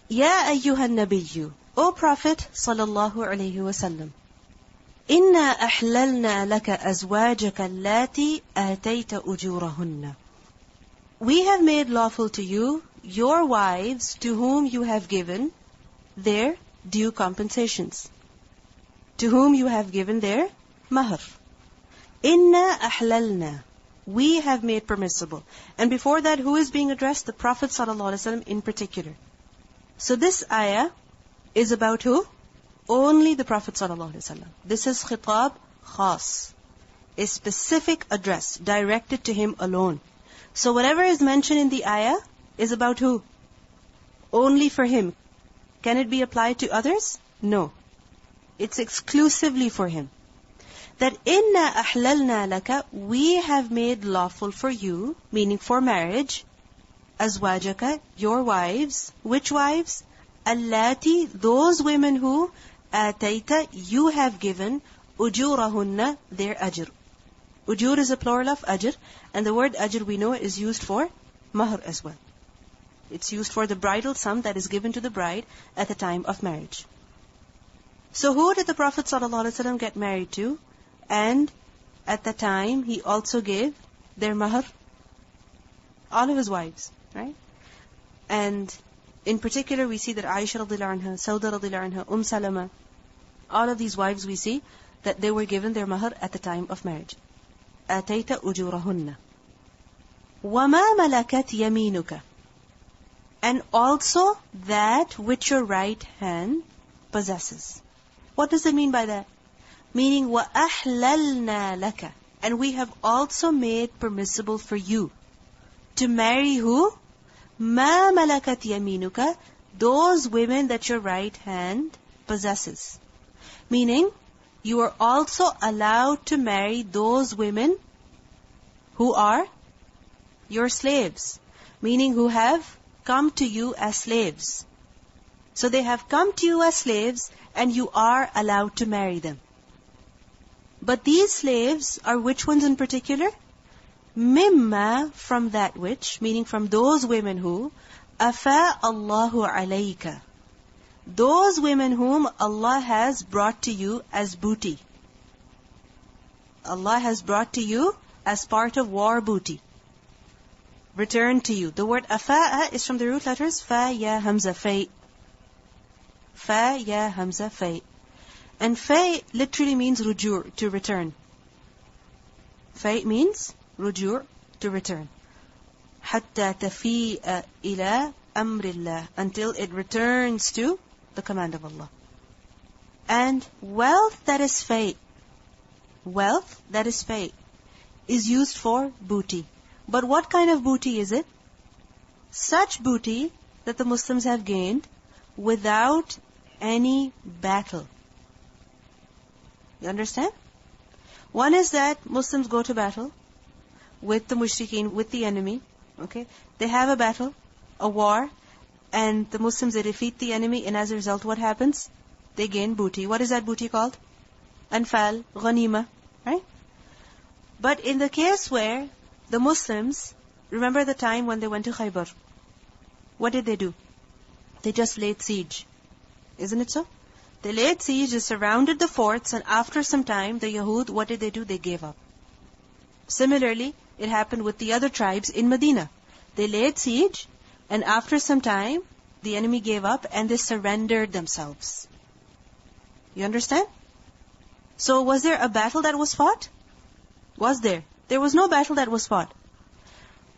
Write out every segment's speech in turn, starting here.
Ya ayyuhan nabiyyu, O Prophet sallallahu alayhi wasallam, Inna ahlalna laka azwajaka allati atayta ujurahunna. We have made lawful to you your wives to whom you have given their due compensations. To whom you have given their mahr. Inna ahlalna. We have made permissible. And before that, who is being addressed? The Prophet ﷺ in particular. So this ayah is about who? Only the Prophet ﷺ. This is khitab khas. A specific address directed to him alone. So whatever is mentioned in the ayah is about who? Only for him. Can it be applied to others? No. It's exclusively for him. That inna ahlalna laka, we have made lawful for you, meaning for marriage, azwajaka, your wives. Which wives? Allati, those women who, atayta, you have given, ujurahunna, their ajr. Ujur is a plural of ajr, and the word ajr we know is used for mahr as well. It's used for the bridal sum that is given to the bride at the time of marriage. So who did the Prophet ﷺ get married to? And at the time, he also gave their mahr, all of his wives, right? And in particular, we see that Aisha radiallahu anha, Sauda radiallahu anha, Salama, all of these wives we see that they were given their mahr at the time of marriage. آتَيْتَ أُجُورَهُنَّ وَمَا مَلَكَتْ يَمِينُكَ. And also that which your right hand possesses. What does it mean by that? Meaning, وَأَحْلَلْنَا لَكَ. And we have also made permissible for you to marry who? مَا مَلَكَتْ يَمِينُكَ. Those women that your right hand possesses. Meaning, you are also allowed to marry those women who are your slaves. Meaning, who have come to you as slaves. So they have come to you as slaves and you are allowed to marry them. But these slaves are which ones in particular? Mimma, from that which, meaning from those women who, afa Allahu alayka. Those women whom Allah has brought to you as booty. Allah has brought to you as part of war booty. Returned to you. The word afa'a is from the root letters fa, ya, hamza, fay. Fa, ya, hamza, fay. And fay literally means rujur, to return. Fay means rujur, to return. Hatta tafi'a ila amrillah. Until it returns to the command of Allah. And wealth that is fay, is used for booty. But what kind of booty is it? Such booty that the Muslims have gained without any battle. You understand? One is that Muslims go to battle with the mushrikeen, with the enemy. Okay? They have a battle, a war, and the Muslims, they defeat the enemy, and as a result, what happens? They gain booty. What is that booty called? Anfal, ghanima, right? But in the case where the Muslims, remember the time when they went to Khaybar? What did they do? They just laid siege. Isn't it so? They laid siege, they surrounded the forts, and after some time, the Yahud, what did they do? They gave up. Similarly, it happened with the other tribes in Medina. They laid siege, and after some time, the enemy gave up and they surrendered themselves. You understand? So was there a battle that was fought? Was there? There was no battle that was fought.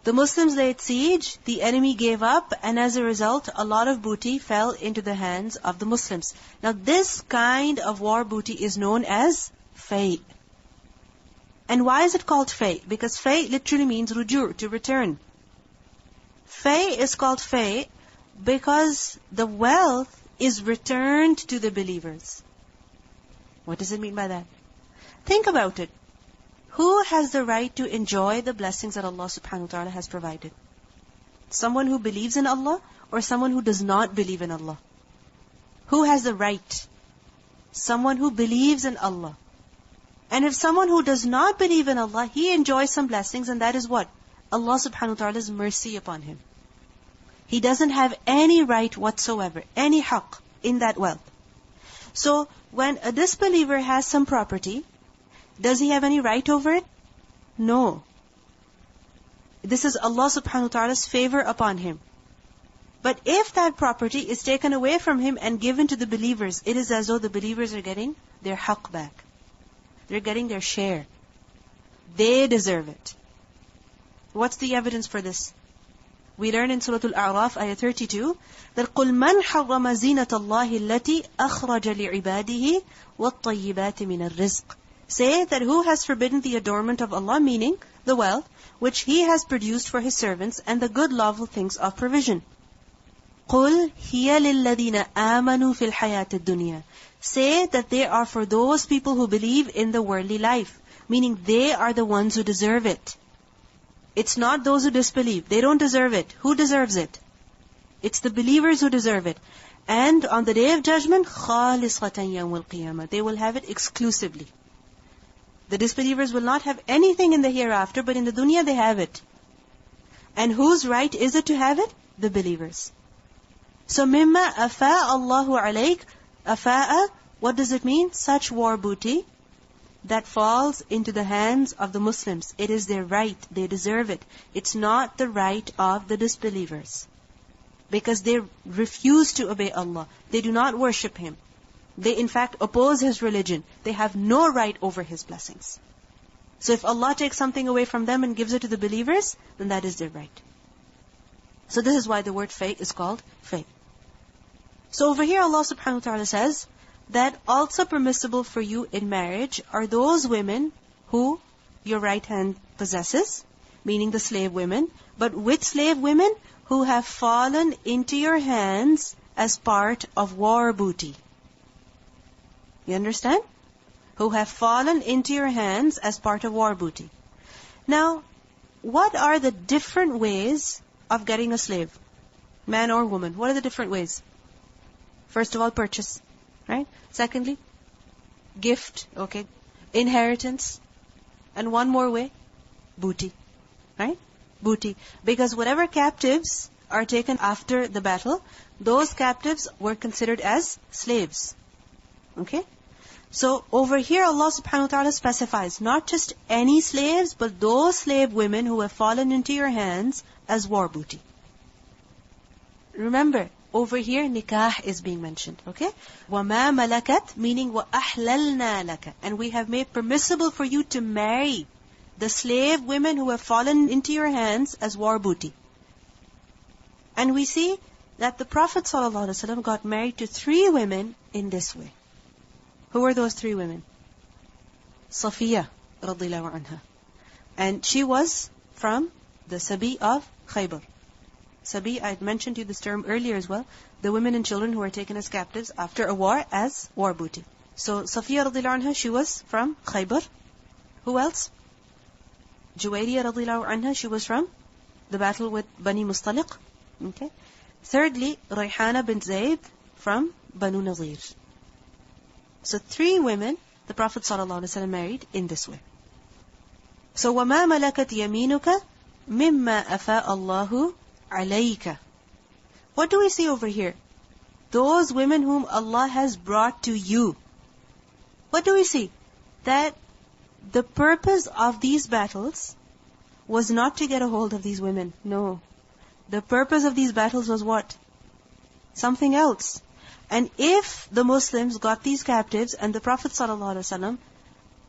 The Muslims laid siege, the enemy gave up, and as a result, a lot of booty fell into the hands of the Muslims. Now this kind of war booty is known as fay. And why is it called fay? Because fay literally means rujur, to return. Fay is called fay because the wealth is returned to the believers. What does it mean by that? Think about it. Who has the right to enjoy the blessings that Allah subhanahu wa ta'ala has provided? Someone who believes in Allah or someone who does not believe in Allah? Who has the right? Someone who believes in Allah. And if someone who does not believe in Allah, he enjoys some blessings, and that is what? Allah subhanahu wa ta'ala's mercy upon him. He doesn't have any right whatsoever, any haqq in that wealth. So, when a disbeliever has some property, does he have any right over it? No. This is Allah subhanahu wa ta'ala's favor upon him. But if that property is taken away from him and given to the believers, it is as though the believers are getting their haqq back. They're getting their share. They deserve it. What's the evidence for this? We learn in Surah Al-A'raf, ayah 32, that قُلْ مَنْ حَرَّمَ زِينَةَ اللَّهِ الَّتِي أَخْرَجَ لِعِبَادِهِ وَالطَّيِّبَاتِ مِنَ الرِّزْقِ. Say that who has forbidden the adornment of Allah, meaning the wealth, which He has produced for His servants, and the good lawful things of provision. قُلْ هِيَ لِلَّذِينَ آمَنُوا فِي الْحَيَاةِ الدُّنْيَا. Say that they are for those people who believe in the worldly life, meaning they are the ones who deserve it. It's not those who disbelieve. They don't deserve it. Who deserves it? It's the believers who deserve it. And on the Day of Judgment, خَالِصَةً يَوْمُ الْقِيَامَةِ. They will have it exclusively. The disbelievers will not have anything in the hereafter, but in the dunya they have it. And whose right is it to have it? The believers. So, مِمَّا أَفَاءَ اللَّهُ عَلَيْكَ. أَفَاءَ, what does it mean? Such war booty that falls into the hands of the Muslims. It is their right. They deserve it. It's not the right of the disbelievers. Because they refuse to obey Allah. They do not worship Him. They in fact oppose His religion. They have no right over His blessings. So if Allah takes something away from them and gives it to the believers, then that is their right. So this is why the word fay is called fay. So over here Allah subhanahu wa ta'ala says that also permissible for you in marriage are those women who your right hand possesses, meaning the slave women, but with slave women who have fallen into your hands as part of war booty. You understand? Who have fallen into your hands as part of war booty. Now, what are the different ways of getting a slave? Man or woman. What are the different ways? First of all, purchase. Right? Secondly, gift. Okay. Inheritance. And one more way, booty. Right? Booty. Because whatever captives are taken after the battle, those captives were considered as slaves. Okay? So over here Allah subhanahu wa ta'ala specifies not just any slaves, but those slave women who have fallen into your hands as war booty. Remember, over here nikah is being mentioned. Okay? وَمَا مَلَكَتْ, meaning وَأَحْلَلْنَا لَكَ. And we have made permissible for you to marry the slave women who have fallen into your hands as war booty. And we see that the Prophet ﷺ got married to 3 women in this way. Who were those 3 women? Safiya radhiyallahu anha. And she was from the Sabi of Khaybar. Sabi, I had mentioned to you this term earlier as well. The women and children who were taken as captives after a war as war booty. So Safiya radhiyallahu anha, she was from Khaybar. Who else? Juwayriya radhiyallahu anha, she was from the battle with Bani Mustaliq. Okay. Thirdly, Rayhana bint Zayd from Banu Nazir. So 3 women the Prophet ﷺ married in this way. So وَمَا مَلَكَتْ يَمِينُكَ مِمَّا أَفَاءَ اللَّهُ عَلَيْكَ. What do we see over here? Those women whom Allah has brought to you. What do we see? That the purpose of these battles was not to get a hold of these women. No. The purpose of these battles was what? Something else. And if the Muslims got these captives and the Prophet ﷺ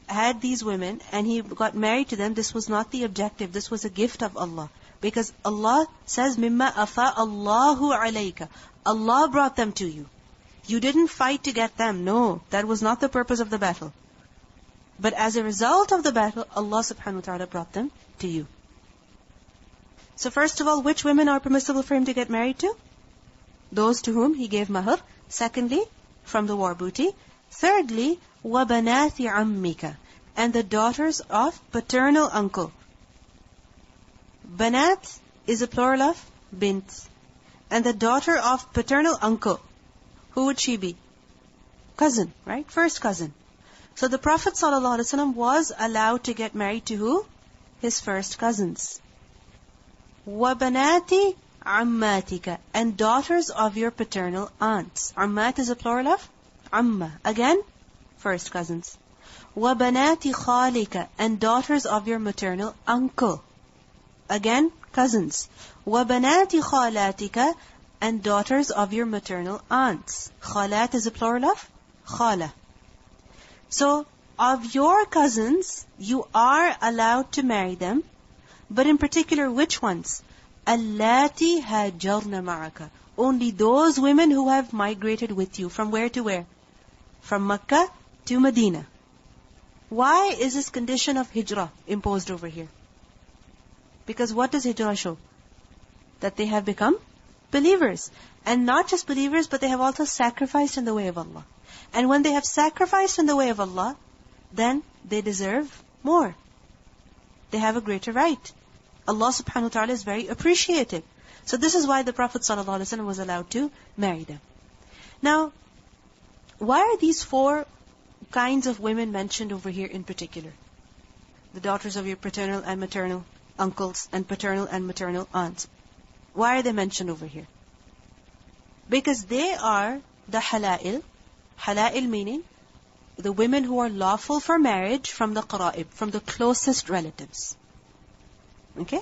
had these women and he got married to them, this was not the objective. This was a gift of Allah. Because Allah says, مِمَّا أَفَاءَ اللَّهُ عَلَيْكَ. Allah brought them to you. You didn't fight to get them. No, that was not the purpose of the battle. But as a result of the battle, Allah subhanahu wa ta'ala brought them to you. So first of all, which women are permissible for him to get married to? Those to whom he gave mahar. Secondly, from the war booty. Thirdly, وَبَنَاتِ عَمِّكَ. And the daughters of paternal uncle. Banat is a plural of bint. And the daughter of paternal uncle. Who would she be? Cousin, right? First cousin. So the Prophet ﷺ was allowed to get married to who? His first cousins. وَبَنَاتِ عَمَّاتِكَ, and daughters of your paternal aunts. Ammat is a plural of Amma. Again, first cousins. وَبَنَاتِ خَالِكَ, and daughters of your maternal uncle. Again, cousins. وَبَنَاتِ خَالَاتِكَ, and daughters of your maternal aunts. Khalat is a plural of Khala. So, of your cousins, you are allowed to marry them, but in particular, which ones? Allati hajarna ma'aka. Only those women who have migrated with you. From where to where? From Makkah to Medina. Why is this condition of hijrah imposed over here? Because what does hijrah show? That they have become believers. And not just believers, but they have also sacrificed in the way of Allah. And when they have sacrificed in the way of Allah, then they deserve more. They have a greater right. Allah subhanahu wa ta'ala is very appreciative. So this is why the Prophet ﷺ was allowed to marry them. Now, why are these 4 kinds of women mentioned over here in particular? The daughters of your paternal and maternal uncles and paternal and maternal aunts. Why are they mentioned over here? Because they are the hala'il. Hala'il meaning the women who are lawful for marriage from the qara'ib, from the closest relatives. Okay?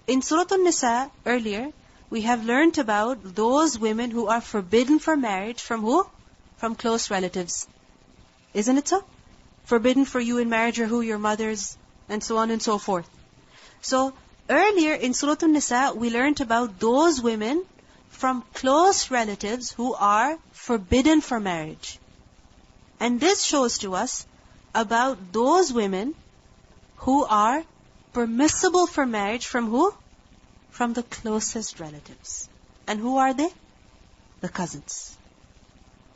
In Surah Al-Nisa, earlier, we have learnt about those women who are forbidden for marriage from who? From close relatives. Isn't it so? Forbidden for you in marriage are who? Your mothers, and so on and so forth. So, earlier in Surah Al-Nisa, we learnt about those women from close relatives who are forbidden for marriage. And this shows to us about those women who are permissible for marriage from who? From the closest relatives. And who are they? The cousins.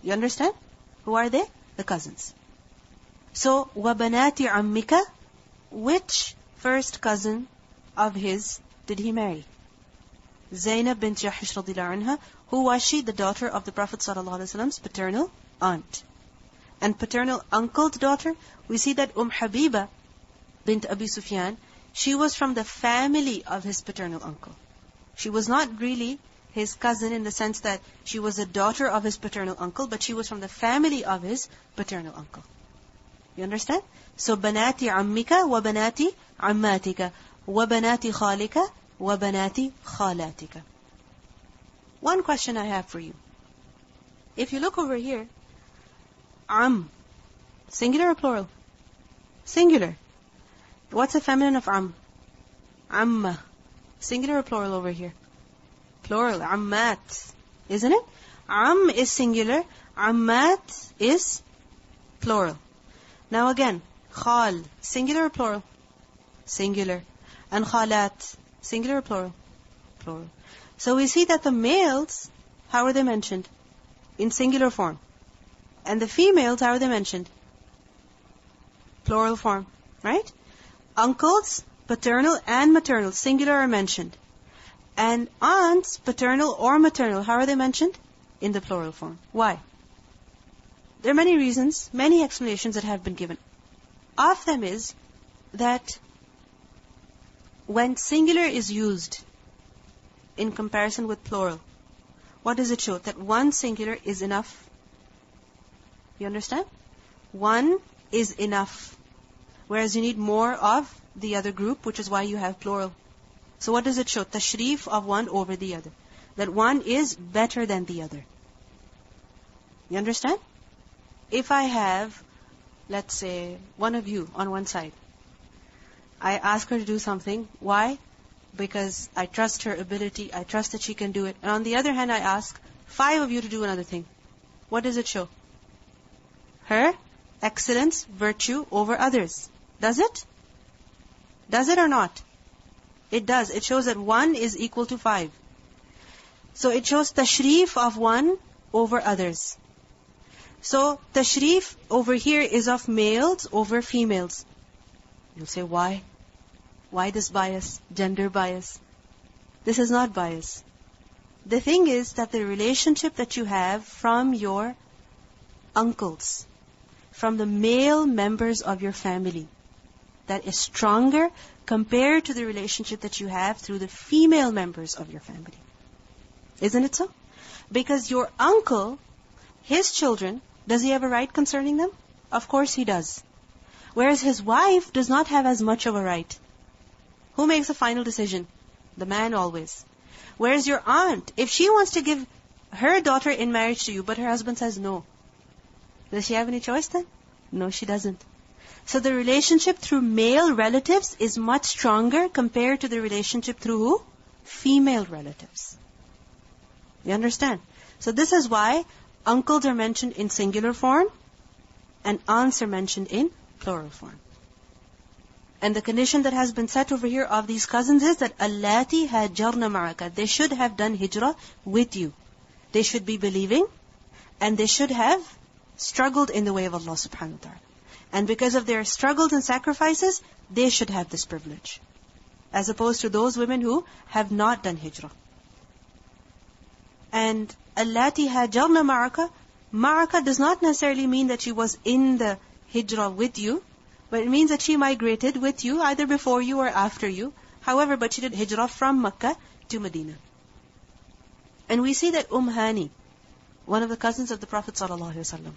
You understand? Who are they? The cousins. So, وَبَنَاتِ عَمِّكَ, which first cousin of his did he marry? Zainab bint Jahsh radhiyallahu anha. Who was she? The daughter of the Prophet ﷺ's paternal aunt. And paternal uncle's daughter, we see that Habiba bint Abi Sufyan, she was from the family of his paternal uncle. She was not really his cousin in the sense that she was a daughter of his paternal uncle, but she was from the family of his paternal uncle. You understand? So, banati ammika wa banati ammatika wa banati khalika wa banati khalatika. One question I have for you. If you look over here, singular or plural? Singular. What's the feminine of Amma. Singular or plural over here? Plural. Ammat. Isn't it? Is singular. Ammat is plural. Now again, khal. Singular or plural? Singular. And khalat. Singular or plural? Plural. So we see that the males, how are they mentioned? In singular form. And the females, how are they mentioned? Plural form. Right? Uncles, paternal and maternal, singular are mentioned. And aunts, paternal or maternal, how are they mentioned? In the plural form. Why? There are many reasons, many explanations that have been given. Of them is that when singular is used in comparison with plural, what does it show? That one singular is enough. You understand? One is enough. Whereas you need more of the other group, which is why you have plural. So what does it show? Tashrif of one over the other. That one is better than the other. You understand? If I have, let's say, one of you on one side, I ask her to do something. Why? Because I trust her ability, I trust that she can do it. And on the other hand, I ask 5 of you to do another thing. What does it show? Her excellence, virtue over others. Does it? Does it or not? It does. It shows that 1 is equal to 5. So it shows tashrif of 1 over others. So tashrif over here is of males over females. You'll say, why? Why this bias? Gender bias. This is not bias. The thing is that the relationship that you have from your uncles, from the male members of your family, that is stronger compared to the relationship that you have through the female members of your family. Isn't it so? Because your uncle, his children, does he have a right concerning them? Of course he does. Whereas his wife does not have as much of a right. Who makes the final decision? The man always. Whereas your aunt, if she wants to give her daughter in marriage to you, but her husband says no, does she have any choice then? No, she doesn't. So the relationship through male relatives is much stronger compared to the relationship through who? Female relatives. You understand? So this is why uncles are mentioned in singular form and aunts are mentioned in plural form. And the condition that has been set over here of these cousins is that allati hajarna ma'aka. They should have done hijrah with you. They should be believing and they should have struggled in the way of Allah subhanahu wa ta'ala. And because of their struggles and sacrifices, they should have this privilege. As opposed to those women who have not done hijrah. And allati hajarna ma'aka. Ma'aka does not necessarily mean that she was in the hijrah with you, but it means that she migrated with you either before you or after you. However, but she did hijrah from Makkah to Medina. And we see that Hani, one of the cousins of the Prophet ﷺ,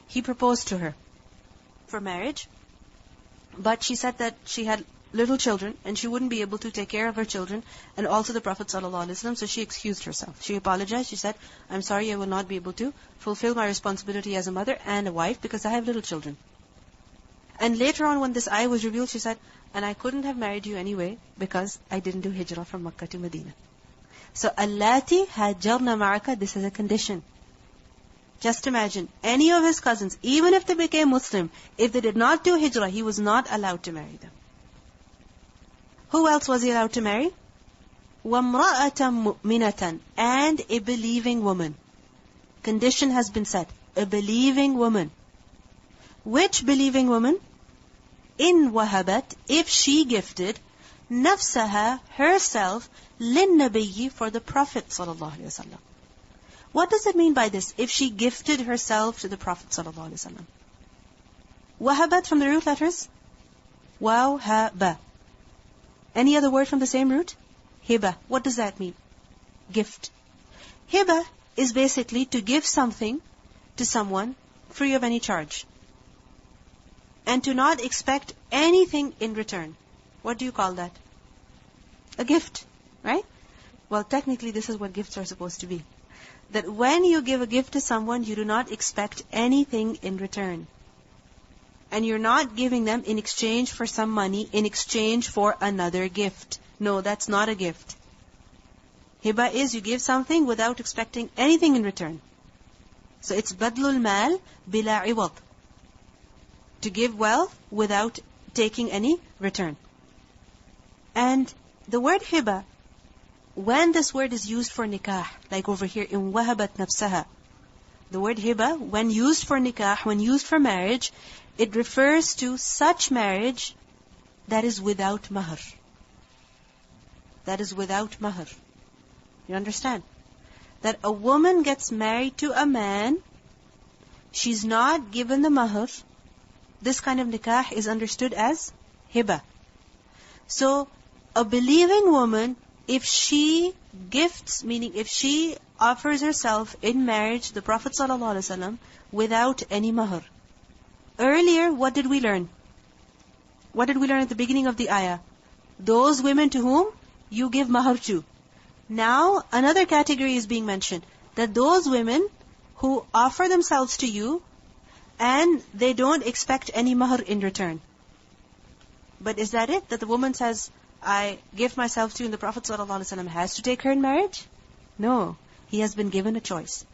he proposed to her for marriage, but she said that she had little children and she wouldn't be able to take care of her children and also the Prophet ﷺ, so she excused herself. She apologized. She said, I'm sorry, I will not be able to fulfill my responsibility as a mother and a wife because I have little children. And later on when this ayah was revealed, she said, and I couldn't have married you anyway because I didn't do hijrah from Makkah to Medina. So, allati hajarna ma'aka, this is a condition. Just imagine, any of his cousins, even if they became Muslim, if they did not do hijrah, he was not allowed to marry them. Who else was he allowed to marry? وَامْرَأَةً مُؤْمِنَةً, and a believing woman. Condition has been set. A believing woman. Which believing woman? In wahabat, if she gifted nafsaha, herself, linnabiyyi, for the Prophet ﷺ. What does it mean by this? If she gifted herself to the Prophet ﷺ. Wahabat from the root letters? Wawhaba. Any other word from the same root? Hiba. What does that mean? Gift. Hiba is basically to give something to someone free of any charge. And to not expect anything in return. What do you call that? A gift, right? Well, technically this is what gifts are supposed to be. That when you give a gift to someone, you do not expect anything in return. And you're not giving them in exchange for some money, in exchange for another gift. No, that's not a gift. Hiba is you give something without expecting anything in return. So it's badlul mal bila iwad. To give wealth without taking any return. And the word hiba, when this word is used for nikah, like over here in wahabat nafsaha, the word hiba, when used for nikah, when used for marriage, it refers to such marriage that is without mahr. That is without mahr. You understand? That a woman gets married to a man, she's not given the mahr. This kind of nikah is understood as hiba. So, a believing woman, if she gifts, meaning if she offers herself in marriage to the Prophet ﷺ without any mahr. Earlier, what did we learn? What did we learn at the beginning of the ayah? Those women to whom you give mahr to. Now, another category is being mentioned. That those women who offer themselves to you and they don't expect any mahr in return. But is that it? That the woman says, I give myself to you and the Prophet ﷺ has to take her in marriage? No. He has been given a choice.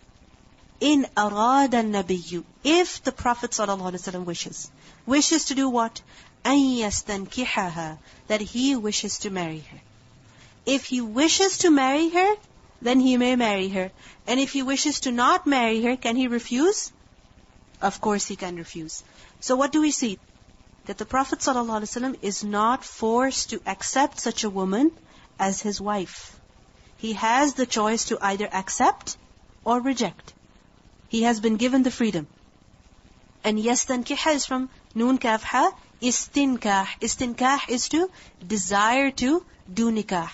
In arada an-nabiyyu, if the Prophet ﷺ wishes. Wishes to do what? An yastankihaha, that he wishes to marry her. If he wishes to marry her, then he may marry her. And if he wishes to not marry her, can he refuse? Of course he can refuse. So what do we see? That the Prophet ﷺ is not forced to accept such a woman as his wife. He has the choice to either accept or reject. He has been given the freedom. And yastankiha is from noon kaf ha, istinkah. Istinkah is to desire to do nikah.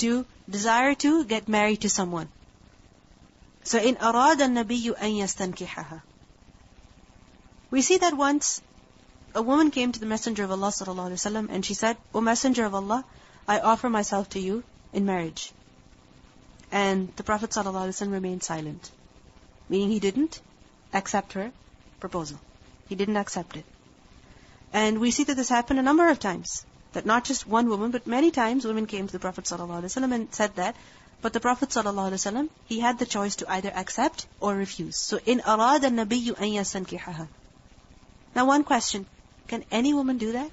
to desire to get married to someone. So in أراد النبي أن يستنكحها. We see that once a woman came to the Messenger of Allah ﷺ and she said, O Messenger of Allah, I offer myself to you in marriage. And the Prophet ﷺ remained silent. Meaning he didn't accept her proposal. He didn't accept it. And we see that this happened a number of times. That not just one woman, but many times women came to the Prophet ﷺ and said that. But the Prophet ﷺ, he had the choice to either accept or refuse. So, in أَرَادَ النَّبِيُّ أَن يَسْتَنْكِحَهَا. Now one question, can any woman do that?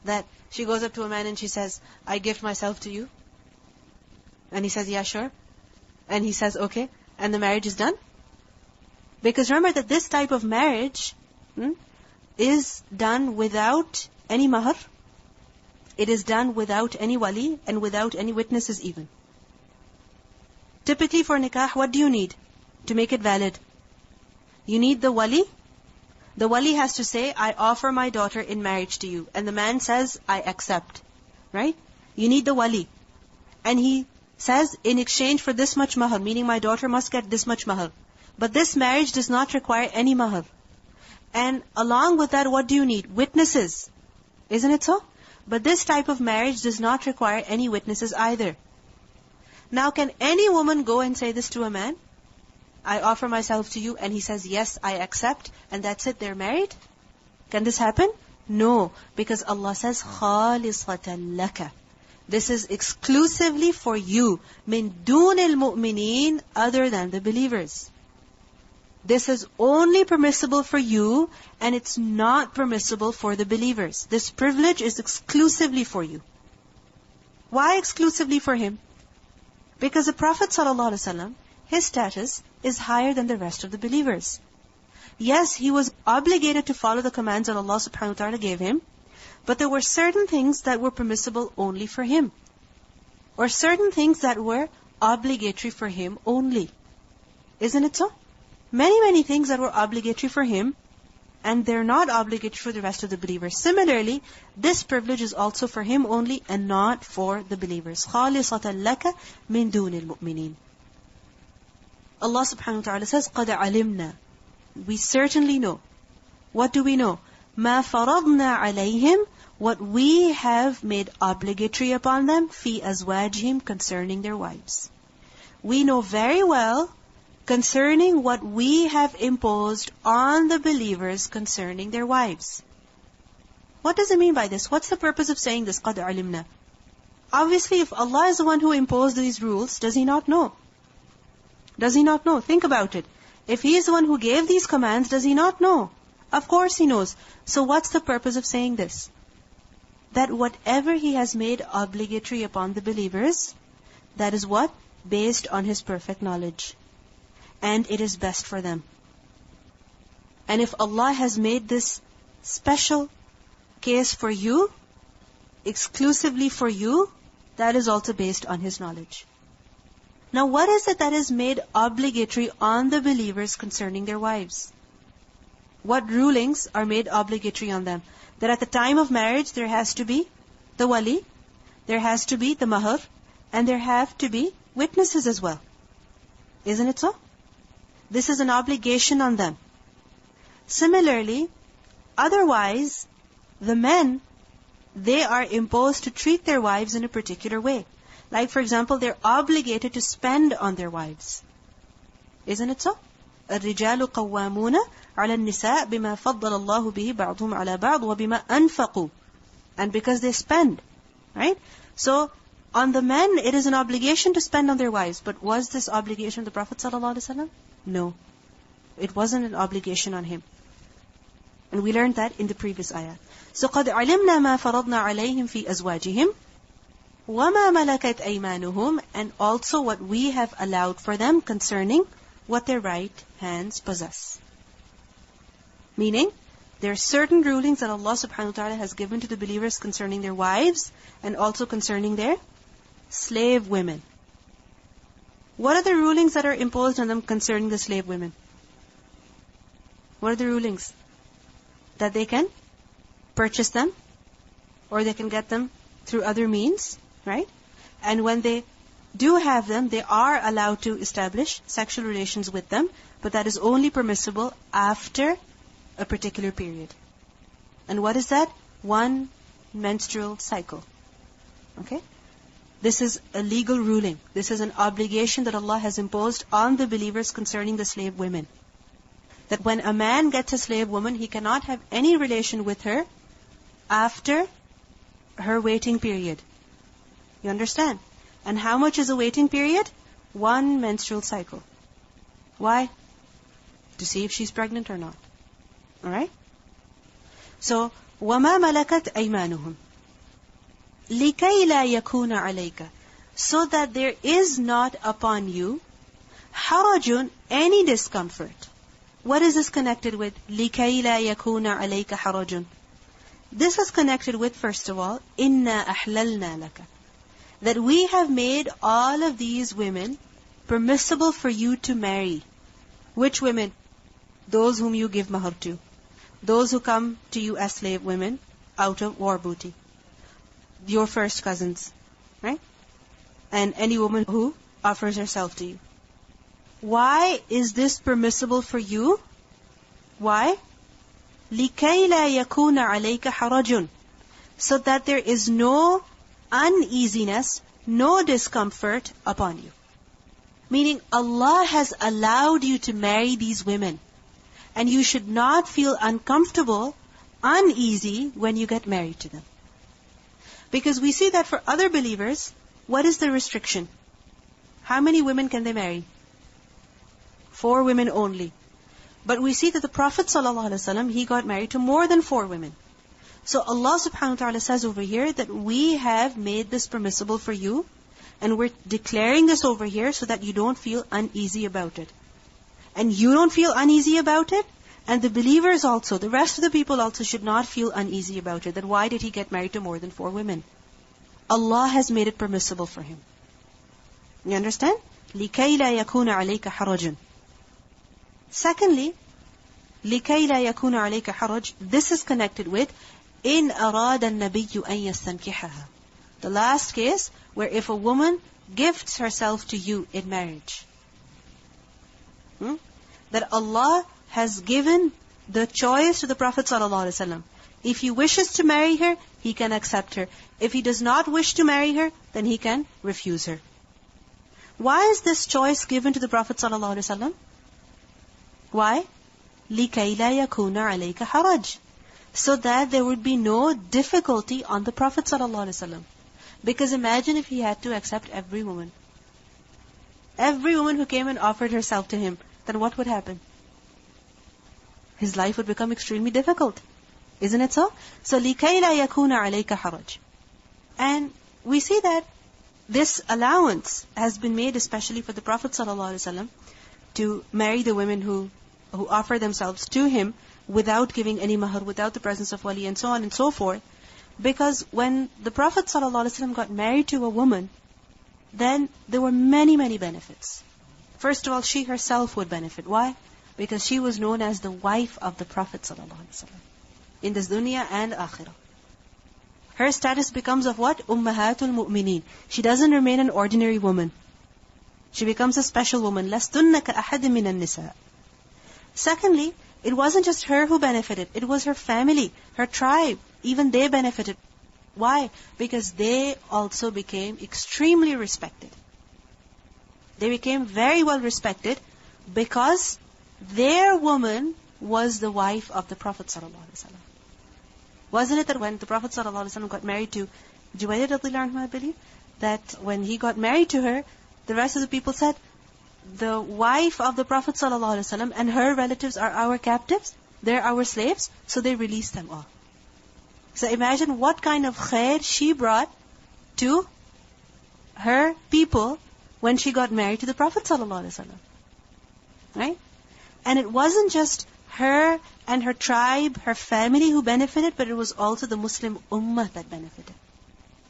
That she goes up to a man and she says, I gift myself to you. And he says, yeah, sure. And he says, okay. And the marriage is done? Because remember that this type of marriage is done without any mahar. It is done without any wali and without any witnesses even. Typically for nikah, what do you need to make it valid? You need the wali. The wali has to say, I offer my daughter in marriage to you. And the man says, I accept. Right? You need the wali. And he says, in exchange for this much mahar, meaning my daughter must get this much mahar. But this marriage does not require any mahar. And along with that, what do you need? Witnesses. Isn't it so? But this type of marriage does not require any witnesses either. Now, can any woman go and say this to a man? I offer myself to you, and he says, yes, I accept, and that's it, they're married? Can this happen? No, because Allah says, خَالِصَةً لَكَ. This is exclusively for you, مِن دُونِ الْمُؤْمِنِينَ, other than the believers. This is only permissible for you, and it's not permissible for the believers. This privilege is exclusively for you. Why exclusively for him? Because the Prophet ﷺ, his status is higher than the rest of the believers. Yes, he was obligated to follow the commands that Allah subhanahu wa ta'ala gave him, but there were certain things that were permissible only for him. Or certain things that were obligatory for him only. Isn't it so? Many things that were obligatory for him, and they're not obligatory for the rest of the believers. Similarly, this privilege is also for him only and not for the believers. خَالِصَةً لَكَ مِن دُونِ الْمُؤْمِنِينَ. Allah subhanahu wa ta'ala says, قَدْ عَلِمْنَا. We certainly know. What do we know? مَا فَرَضْنَا عَلَيْهِمْ. What we have made obligatory upon them, فِي أَزْوَاجِهِمْ, concerning their wives. We know very well concerning what we have imposed on the believers concerning their wives. What does it mean by this? What's the purpose of saying this? قَدْ عَلِمْنَا. Obviously, if Allah is the one who imposed these rules, does He not know? Does He not know? Think about it. If He is the one who gave these commands, does He not know? Of course He knows. So what's the purpose of saying this? That whatever He has made obligatory upon the believers, that is what? Based on His perfect knowledge. And it is best for them. And if Allah has made this special case for you, exclusively for you, that is also based on His knowledge. Now what is it that is made obligatory on the believers concerning their wives? What rulings are made obligatory on them? That at the time of marriage there has to be the wali, there has to be the mahar, and there have to be witnesses as well. Isn't it so? This is an obligation on them. Similarly, otherwise, the men, they are imposed to treat their wives in a particular way. Like for example, they're obligated to spend on their wives. Isn't it so? الرجال قوامون على النساء بما فضل الله به بعضهم على بعض وبما أنفقوا. And because they spend, right? So, on the men, it is an obligation to spend on their wives. But was this obligation on the Prophet ﷺ? No. It wasn't an obligation on him. And we learned that in the previous ayah. So, قَدْ عَلِمْنَا مَا فَرَضْنَا عَلَيْهِمْ فِي أَزْوَاجِهِمْ وَمَا مَلَكَتْ أَيْمَانُهُمْ, and also what we have allowed for them concerning what their right hands possess. Meaning, there are certain rulings that Allah subhanahu wa ta'ala has given to the believers concerning their wives and also concerning their slave women. What are the rulings that are imposed on them concerning the slave women? What are the rulings? That they can purchase them, or they can get them through other means, right? And when they do have them, they are allowed to establish sexual relations with them, but that is only permissible after a particular period. And what is that? 1 menstrual cycle. Okay? This is a legal ruling. This is an obligation that Allah has imposed on the believers concerning the slave women. That when a man gets a slave woman, he cannot have any relation with her after her waiting period. You understand? And how much is a waiting period? 1 menstrual cycle. Why? To see if she's pregnant or not. Alright? So, وَمَا مَلَكَتْ أَيْمَانُهُمْ لِكَيْ لَا يَكُونَ عَلَيْكَ, so that there is not upon you حَرَجٌ, any discomfort. What is this connected with? لِكَيْ لَا يَكُونَ عَلَيْكَ حَرَجٌ. This is connected with, first of all, إِنَّا أَحْلَلْنَا لَكَ, that we have made all of these women permissible for you to marry. Which women? Those whom you give mahar to. Those who come to you as slave women out of war booty. Your first cousins. Right? And any woman who offers herself to you. Why is this permissible for you? Why? لِكَيْ لَا يَكُونَ عَلَيْكَ حَرَجٌ, so that there is no uneasiness, no discomfort upon you. Meaning Allah has allowed you to marry these women. And you should not feel uncomfortable, uneasy when you get married to them. Because we see that for other believers, what is the restriction? How many women can they marry? 4 women only. But we see that the Prophet ﷺ, he got married to more than 4 women. So Allah subhanahu wa ta'ala says over here that we have made this permissible for you, and we're declaring this over here so that you don't feel uneasy about it. And you don't feel uneasy about it, and the believers also, the rest of the people also should not feel uneasy about it. That why did he get married to more than 4 women? Allah has made it permissible for him. You understand? لِكَيْ لَا يَكُونَ عَلَيْكَ حَرَجٌ. Secondly, لِكَيْ لَا يَكُونَ عَلَيْكَ حَرَجٌ, this is connected with إِنْ أَرَادَ النَّبِيُّ أَنْ يَسْتَنْكِحَهَا. The last case, where if a woman gifts herself to you in marriage, that Allah has given the choice to the Prophet ﷺ. If he wishes to marry her, he can accept her. If he does not wish to marry her, then he can refuse her. Why is this choice given to the Prophet ﷺ? Why? لِكَيْ لَا يَكُونَ عَلَيْكَ حَرَجٌ, so that there would be no difficulty on the Prophet ﷺ. Because imagine if he had to accept every woman. Every woman who came and offered herself to him, then what would happen? His life would become extremely difficult. Isn't it so? So, لِكَيْ لَا يَكُونَ عَلَيْكَ حَرَجٌ. And we see that this allowance has been made especially for the Prophet ﷺ to marry the women who offer themselves to him without giving any mahar, without the presence of wali, and so on and so forth. Because when the Prophet ﷺ got married to a woman, then there were many, many benefits. First of all, she herself would benefit. Why? Because she was known as the wife of the Prophet ﷺ in this dunya and akhirah. Her status becomes of what? Ummahatul mu'mineen. She doesn't remain an ordinary woman. She becomes a special woman. لَسْتُنَّ كَأَحَدٍ مِّنَ النِّسَاءِ. Secondly, it wasn't just her who benefited. It was her family, her tribe. Even they benefited. Why? Because they also became extremely respected. They became very well respected because their woman was the wife of the Prophet ﷺ. Wasn't it that when the Prophet ﷺ got married to Juwayriyah radhiyallahu anha, I believe, that when he got married to her, the rest of the people said, the wife of the Prophet ﷺ and her relatives are our captives, they're our slaves, so they released them all. So imagine what kind of khair she brought to her people when she got married to the Prophet ﷺ. Right? And it wasn't just her and her tribe, her family who benefited, but it was also the Muslim ummah that benefited.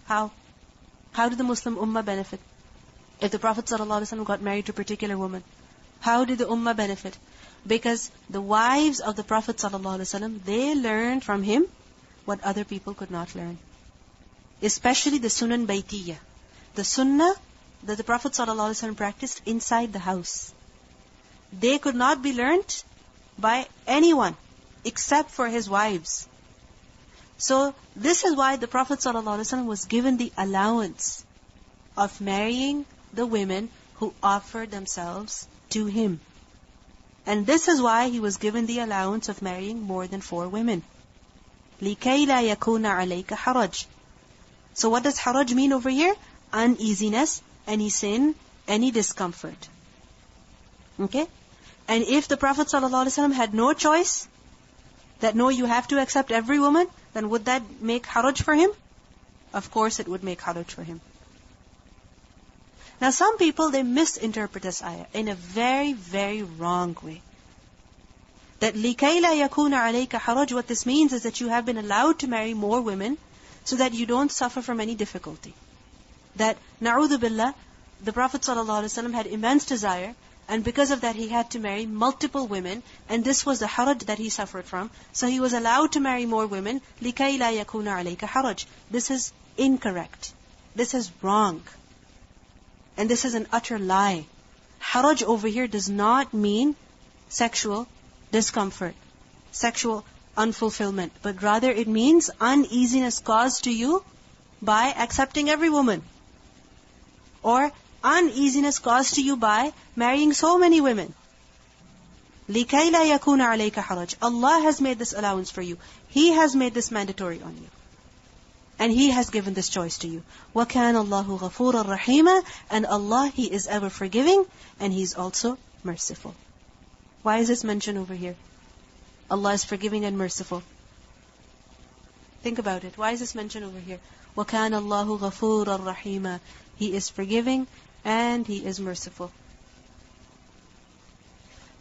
How? How did the Muslim ummah benefit? If the Prophet ﷺ got married to a particular woman, how did the ummah benefit? Because the wives of the Prophet ﷺ, they learned from him what other people could not learn. Especially the Sunan Baytiyah. the sunnah that the Prophet ﷺ practiced inside the house. They could not be learnt by anyone except for his wives. So this is why the Prophet ﷺ was given the allowance of marrying the women who offered themselves to him. And this is why he was given the allowance of marrying more than 4 women. لِكَيْ لَا يَكُونَ عَلَيْكَ حَرَجٌ. So what does haraj mean over here? Uneasiness, any sin, any discomfort. Okay? And if the Prophet ﷺ had no choice, that no, you have to accept every woman, then would that make haraj for him? Of course it would make haraj for him. Now some people, they misinterpret this ayah in a very, very wrong way. That لِكَيْ لَا يَكُونَ عَلَيْكَ حَرَجٌ, what this means is that you have been allowed to marry more women so that you don't suffer from any difficulty. That, na'udhu billah, the Prophet ﷺ had immense desire, and because of that he had to marry multiple women, and this was the haraj that he suffered from, so he was allowed to marry more women, لِكَيْ لَا يَكُونَ عَلَيْكَ حَرَجٌ. This is incorrect. This is wrong. And this is an utter lie. Haraj over here does not mean sexual discomfort, sexual unfulfillment, but rather it means uneasiness caused to you by accepting every woman, or uneasiness caused to you by marrying so many women. لِكَيْ لَا يَكُونَ عَلَيْكَ حَرَجٌ. Allah has made this allowance for you. He has made this mandatory on you. And He has given this choice to you. وَكَانَ اللَّهُ غَفُورًا رَحِيمًا. And Allah, He is ever forgiving, and He is also merciful. Why is this mentioned over here? Allah is forgiving and merciful. Think about it. Why is this mentioned over here? وَكَانَ اللَّهُ غَفُورًا رَحِيمًا. He is forgiving and He is merciful.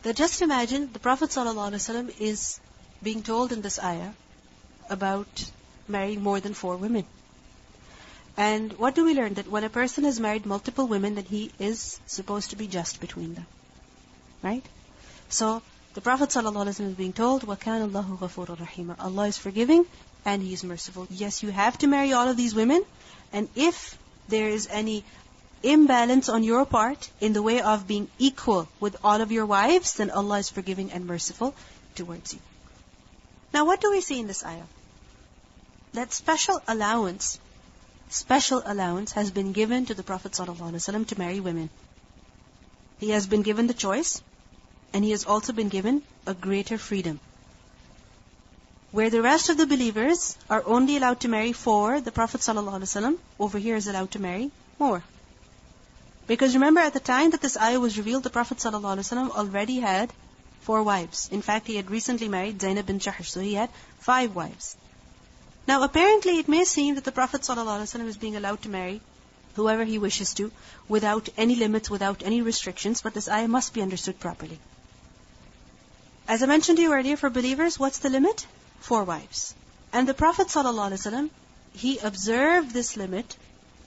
That just imagine the Prophet ﷺ is being told in this ayah about marrying more than 4 women. And what do we learn? That when a person has married multiple women, then he is supposed to be just between them. Right? So, the Prophet ﷺ is being told, وَكَانَ اللَّهُ غَفُورًا رَحِيمًا. Allah is forgiving and He is merciful. Yes, you have to marry all of these women, and if there is any imbalance on your part in the way of being equal with all of your wives, then Allah is forgiving and merciful towards you. Now what do we see in this ayah? That special allowance has been given to the Prophet ﷺ to marry women. He has been given the choice, and he has also been given a greater freedom. Where the rest of the believers are only allowed to marry 4, the Prophet ﷺ over here is allowed to marry more. Because remember, at the time that this ayah was revealed, the Prophet ﷺ already had 4 wives. In fact, he had recently married Zainab bin Jahsh, so he had 5 wives. Now apparently it may seem that the Prophet ﷺ is being allowed to marry whoever he wishes to, without any limits, without any restrictions, but this ayah must be understood properly. As I mentioned to you earlier, for believers, what's the limit? 4 wives. And the Prophet ﷺ, he observed this limit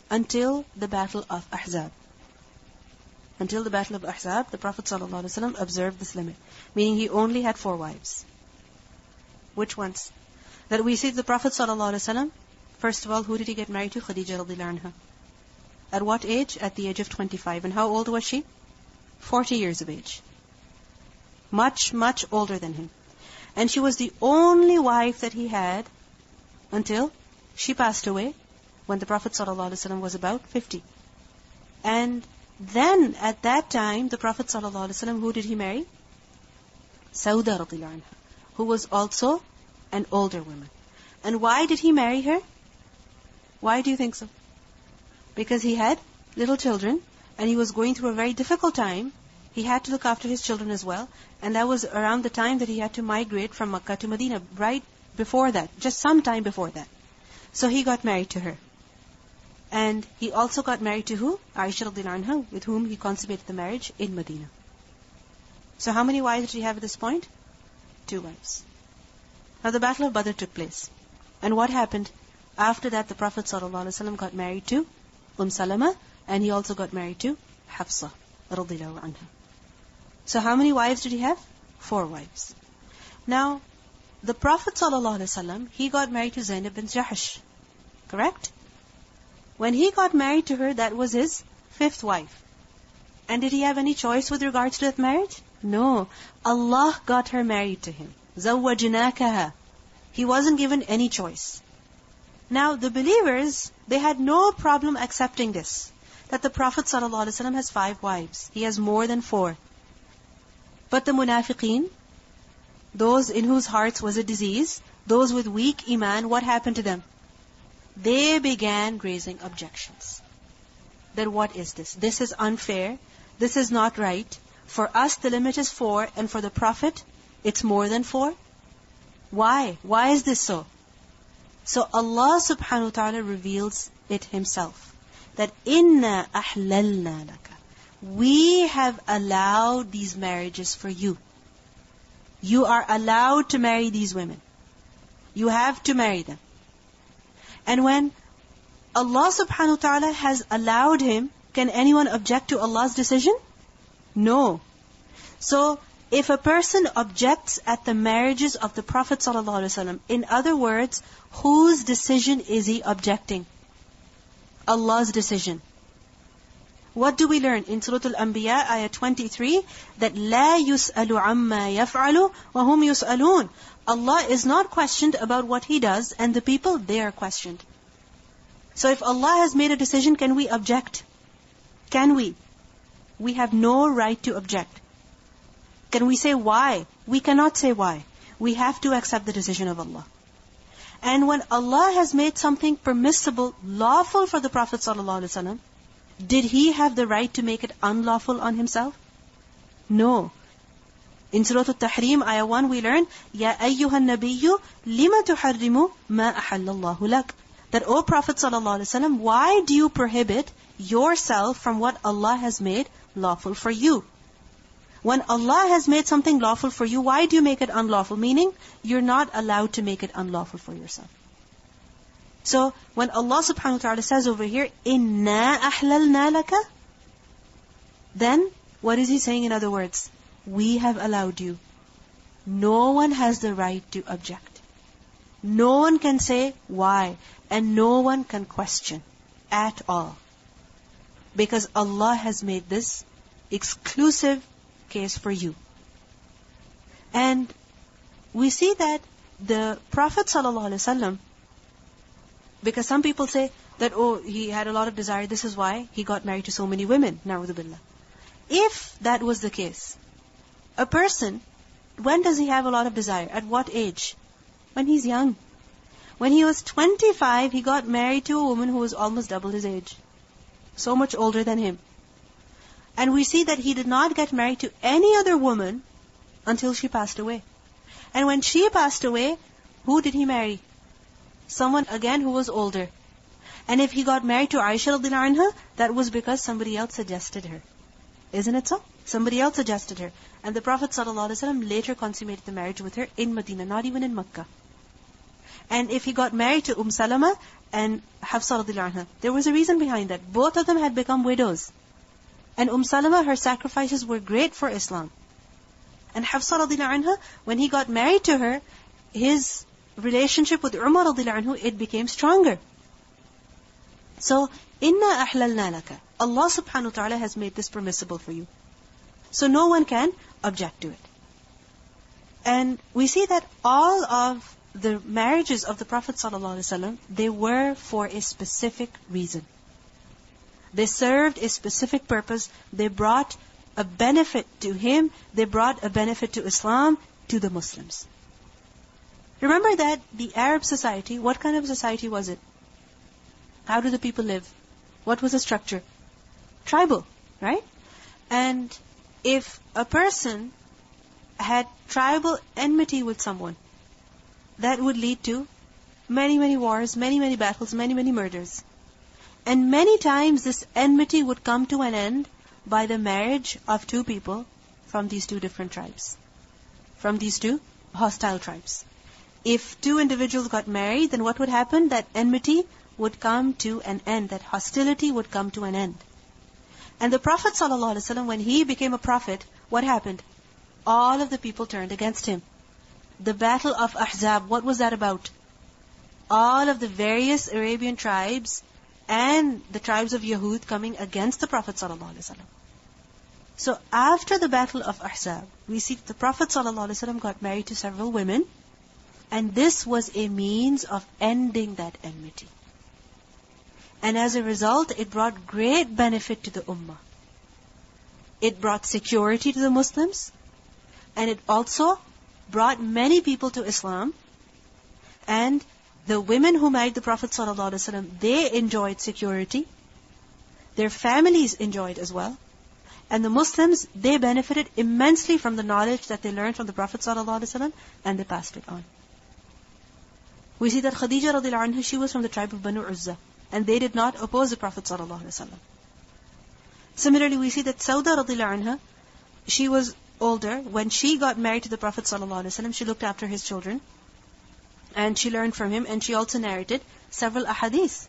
until the Battle of Ahzab. Until the Battle of Ahzab, the Prophet ﷺ observed this limit. Meaning he only had 4 wives. Which ones? That we see the Prophet ﷺ, first of all, who did he get married to? Khadija radiallahu anha. At what age? At the age of 25. And how old was she? 40 years of age. Much, much older than him. And she was the only wife that he had until she passed away when the Prophet ﷺ was about 50. And then at that time, the Prophet ﷺ, who did he marry? Sauda radiallahu anha, who was also an older woman. And why did he marry her? Why do you think so? Because he had little children and he was going through a very difficult time. He had to look after his children as well. And that was around the time that he had to migrate from Makkah to Medina, right before that, just some time before that. So he got married to her. And he also got married to who? Aisha radiallahu anha, with whom he consummated the marriage in Medina. So how many wives did he have at this point? 2 wives. Now the Battle of Badr took place. And what happened? After that, the Prophet ﷺ got married to Salama, and he also got married to Hafsa radiallahu anha. So how many wives did he have? 4 wives. Now, the Prophet ﷺ, he got married to Zainab bin Jahsh. Correct? When he got married to her, that was his 5th wife. And did he have any choice with regards to that marriage? No. Allah got her married to him. زَوَّجْنَاكَهَا. He wasn't given any choice. Now, the believers, they had no problem accepting this, that the Prophet ﷺ has 5 wives. He has more than 4. But the munafiqeen, those in whose hearts was a disease, those with weak iman, what happened to them? They began raising objections. That what is this? This is unfair. This is not right. For us, the limit is 4, and for the Prophet, it's more than 4. Why? Why is this so? So Allah subhanahu wa ta'ala reveals it Himself. That inna ahlalna laka. We have allowed these marriages for you. You are allowed to marry these women. You have to marry them. And when Allah subhanahu wa ta'ala has allowed him, can anyone object to Allah's decision? No. So, if a person objects at the marriages of the Prophet ﷺ, in other words, whose decision is he objecting? Allah's decision. What do we learn in Surah Al-Anbiya, ayah 23? That لَا يُسْأَلُ عَمَّا يَفْعَلُ وَهُمْ يُسْأَلُونَ. Allah is not questioned about what He does, and the people, they are questioned. So if Allah has made a decision, can we object? Can we? We have no right to object. Can we say why? We cannot say why. We have to accept the decision of Allah. And when Allah has made something permissible, lawful for the Prophet ﷺ, did He have the right to make it unlawful on Himself? No. In Surah Al-Tahrim, ayah 1, we learn, Ya ayyuhan nabiyyu, lima tuharrimu ma ahallallahu lak. That, O Prophet ﷺ, why do you prohibit yourself from what Allah has made lawful for you? When Allah has made something lawful for you, why do you make it unlawful? Meaning, you're not allowed to make it unlawful for yourself. So, when Allah subhanahu wa ta'ala says over here, Inna ahlalna laka, then, what is He saying in other words? We have allowed you. No one has the right to object. No one can say why, and no one can question at all. Because Allah has made this exclusive case for you. And we see that the Prophet ﷺ, because some people say that, oh, he had a lot of desire, this is why he got married to so many women, na'udhu billah. If that was the case, a person, when does he have a lot of desire? At what age? When he's young. When he was 25, he got married to a woman who was almost double his age. So much older than him. And we see that he did not get married to any other woman until she passed away. And when she passed away, who did he marry? Someone again who was older. And if he got married to Aisha radhiyallahu anha, that was because somebody else suggested her. Isn't it so? Somebody else suggested her. And the Prophet ﷺ later consummated the marriage with her in Medina, not even in Makkah. And if he got married to Salama and Hafsa radhiyallahu anha, there was a reason behind that. Both of them had become widows. And Salama, her sacrifices were great for Islam. And Hafsa radhiyallahu anha, when he got married to her, his relationship with Umar radhiyallahu anhu, it became stronger. So, inna ahlalna laka. Allah subhanahu wa ta'ala has made this permissible for you. So no one can object to it. And we see that all of the marriages of the Prophet ﷺ, they were for a specific reason. They served a specific purpose. They brought a benefit to him. They brought a benefit to Islam, to the Muslims. Remember that the Arab society, what kind of society was it? How do the people live? What was the structure? Tribal, right? And if a person had tribal enmity with someone, that would lead to many, many wars, many, many battles, many, many murders. And many times this enmity would come to an end by the marriage of two people from these two different tribes. From these two hostile tribes. If two individuals got married, then what would happen? That enmity would come to an end. That hostility would come to an end. And the Prophet ﷺ, when he became a prophet, what happened? All of the people turned against him. The battle of Ahzab, what was that about? All of the various Arabian tribes and the tribes of Yahud coming against the Prophet ﷺ. So after the battle of Ahzab, we see that the Prophet ﷺ got married to several women, and this was a means of ending that enmity. And as a result, it brought great benefit to the ummah. It brought security to the Muslims, and it also brought many people to Islam. And the women who married the Prophet ﷺ, they enjoyed security. Their families enjoyed as well. And the Muslims, they benefited immensely from the knowledge that they learned from the Prophet ﷺ, and they passed it on. We see that Khadija radiallahu anha, she was from the tribe of Banu Uzza, and they did not oppose the Prophet ﷺ. Similarly, we see that Sauda radiallahu anha, she was older. When she got married to the Prophet ﷺ, she looked after his children, and she learned from him, and she also narrated several ahadith,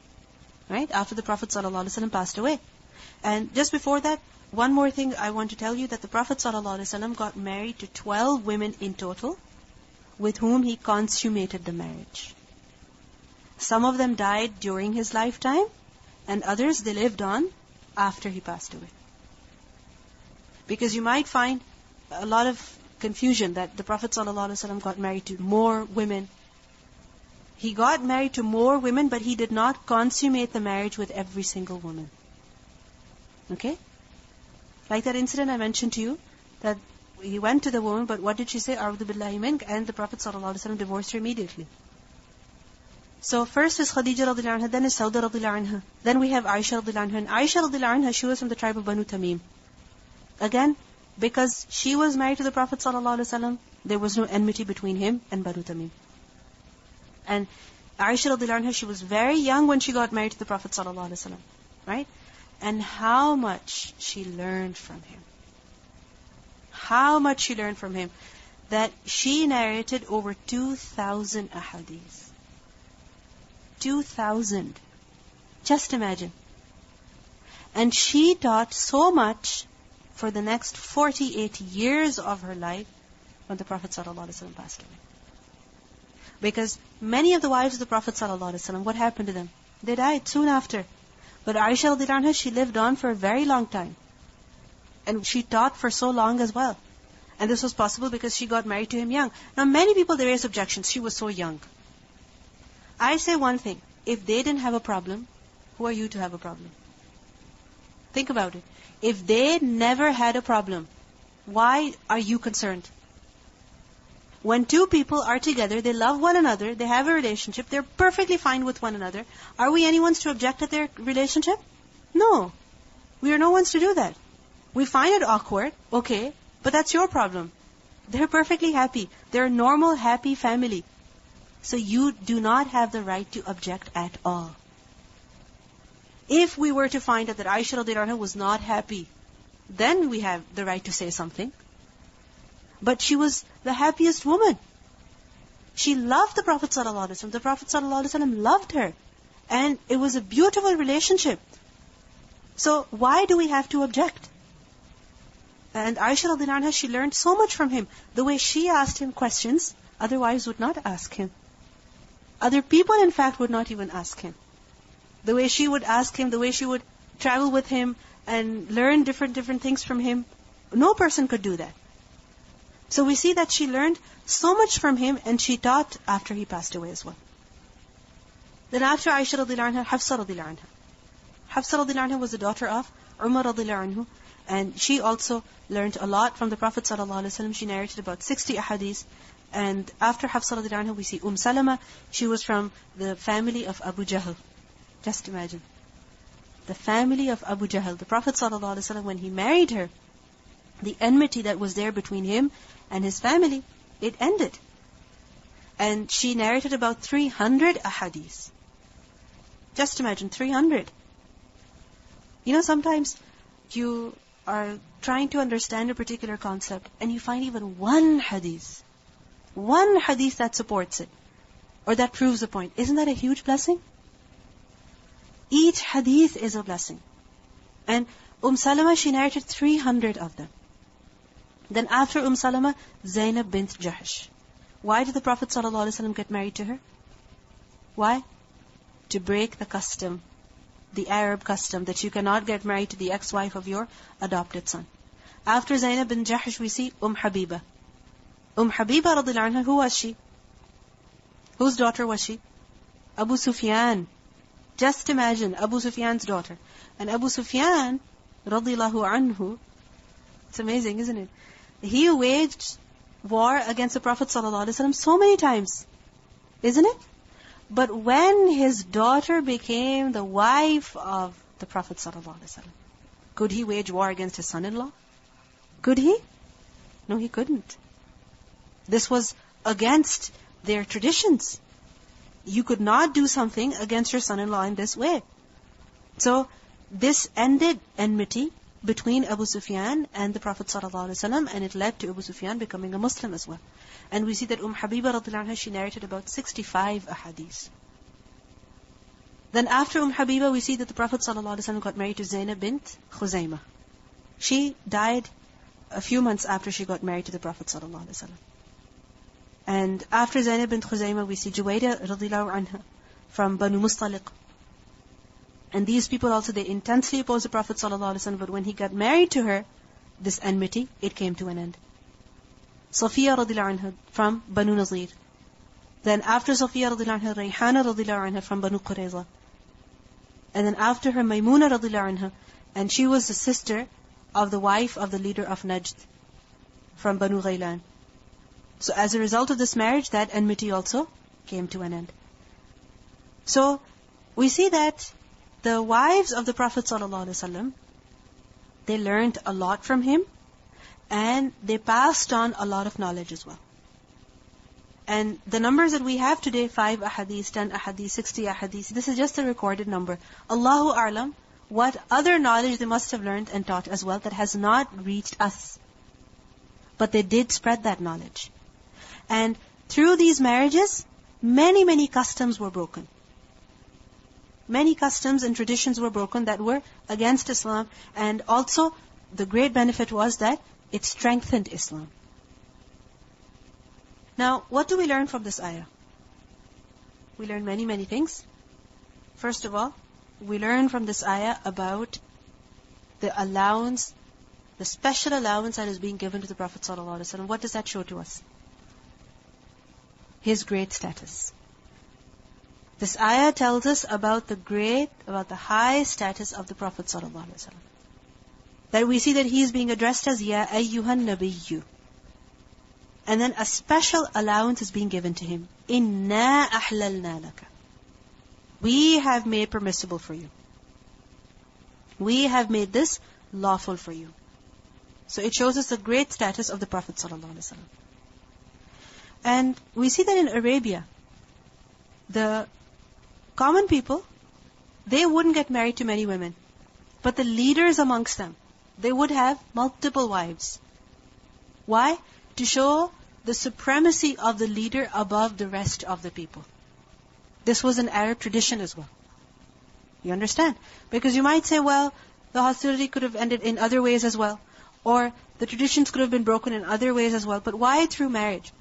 right, after the Prophet ﷺ passed away. And just before that, one more thing I want to tell you, that the Prophet ﷺ got married to 12 women in total, with whom he consummated the marriage. Some of them died during his lifetime, and others, they lived on after he passed away. Because you might find a lot of confusion that the Prophet ﷺ got married to more women. He got married to more women, but he did not consummate the marriage with every single woman. Okay? Like that incident I mentioned to you, that he went to the woman, but what did she say? A'udhu billahi mink, and the Prophet ﷺ divorced her immediately. So first is Khadija radiallahu anha, then is Sauda radiallahu anha. Then we have Aisha radiallahu anha. And Aisha radiallahu anha, she was from the tribe of Banu Tamim. Again, because she was married to the Prophet ﷺ, there was no enmity between him and Banu Tamim. And Aisha radiallahu anha, she was very young when she got married to the Prophet ﷺ. Right? And how much she learned from him. How much she learned from him. That she narrated over 2,000 ahadith. 2,000. Just imagine. And she taught so much for the next 48 years of her life when the Prophet ﷺ passed away. Because many of the wives of the Prophet ﷺ, what happened to them? They died soon after. But Aisha radiallahu anha, she lived on for a very long time. And she taught for so long as well. And this was possible because she got married to him young. Now many people, they raise objections. She was so young. I say one thing. If they didn't have a problem, who are you to have a problem? Think about it. If they never had a problem, why are you concerned? When two people are together, they love one another, they have a relationship, they're perfectly fine with one another. Are we anyone's to object at their relationship? No. We are no one's to do that. We find it awkward, okay, but that's your problem. They're perfectly happy. They're a normal, happy family. So you do not have the right to object at all. If we were to find out that Aisha radiallahu anha was not happy, then we have the right to say something. But she was the happiest woman. She loved the Prophet ﷺ. The Prophet ﷺ loved her. And it was a beautiful relationship. So why do we have to object? And Aisha radiallahu anha, she learned so much from him. The way she asked him questions, other wives would not ask him. Other people, in fact, would not even ask him. The way she would ask him, the way she would travel with him and learn different things from him, no person could do that. So we see that she learned so much from him, and she taught after he passed away as well. Then after Aisha radiallahu anha, Hafsa radiallahu anha. Hafsa radiallahu anha was the daughter of Umar radiallahu anhu, and she also learned a lot from the Prophet ﷺ. She narrated about 60 ahadith. And after Hafsa radiallahu anha, we see Salama. She was from the family of Abu Jahl. Just imagine. The family of Abu Jahl. The Prophet ﷺ, when he married her, the enmity that was there between him and his family, it ended. And she narrated about 300 ahadith. Just imagine, 300. You know, sometimes you are trying to understand a particular concept and you find even one hadith that supports it, or that proves the point. Isn't that a huge blessing? Each hadith is a blessing. And Salama, she narrated 300 of them. Then after Salama, Zainab bint Jahsh. Why did the Prophet ﷺ get married to her? Why? To break the custom the Arab custom that you cannot get married to the ex-wife of your adopted son. After Zainab bin Jahsh, we see Habiba. Habiba radiallahu anha, who was she? Whose daughter was she? Abu Sufyan. Just imagine, Abu Sufyan's daughter. And Abu Sufyan radiallahu anhu, it's amazing, isn't it? He waged war against the Prophet ﷺ so many times, isn't it? But when his daughter became the wife of the Prophet ﷺ, could he wage war against his son-in-law? Could he? No, he couldn't. This was against their traditions. You could not do something against your son-in-law in this way. So this ended enmity between Abu Sufyan and the Prophet ﷺ, and it led to Abu Sufyan becoming a Muslim as well. And we see that Habiba radiallahu anha, she narrated about 65 ahadith. Then after Habiba, we see that the Prophet ﷺ got married to Zainab bint Khuzaymah. She died a few months after she got married to the Prophet ﷺ. And after Zainab bint Khuzaymah, we see Juwayda radiallahu anha from Banu Mustaliq. And these people also, they intensely opposed the Prophet ﷺ, but when he got married to her, this enmity, it came to an end. Safiya radiallahu anha from Banu Nazir. Then after Safiya radiallahu anha, Rayhana radiallahu anha from Banu Qurayza. And then after her, Maymuna radiallahu anha, and she was the sister of the wife of the leader of Najd from Banu Ghaylan. So as a result of this marriage, that enmity also came to an end. So we see that the wives of the Prophet ﷺ, they learned a lot from him, and they passed on a lot of knowledge as well. And the numbers that we have today, 5 ahadith, 10 ahadith, 60 ahadith, this is just a recorded number. Allahu a'lam, what other knowledge they must have learned and taught as well that has not reached us. But they did spread that knowledge. And through these marriages, many, many customs were broken. Many customs and traditions were broken that were against Islam. And also, the great benefit was that it strengthened Islam. Now, what do we learn from this ayah? We learn many, many things. First of all, we learn from this ayah about the allowance, the special allowance that is being given to the Prophet ﷺ. What does that show to us? His great status. This ayah tells us about the high status of the Prophet ﷺ. That we see that he is being addressed as Ya ayyuhan nabiyyu. And then a special allowance is being given to him. Inna ahlalna laka. We have made permissible for you. We have made this lawful for you. So it shows us the great status of the Prophet ﷺ. And we see that in Arabia, the common people, they wouldn't get married to many women. But the leaders amongst them, they would have multiple wives. Why? To show the supremacy of the leader above the rest of the people. This was an Arab tradition as well. You understand? Because you might say, well, the hostility could have ended in other ways as well. Or the traditions could have been broken in other ways as well. But why through marriage?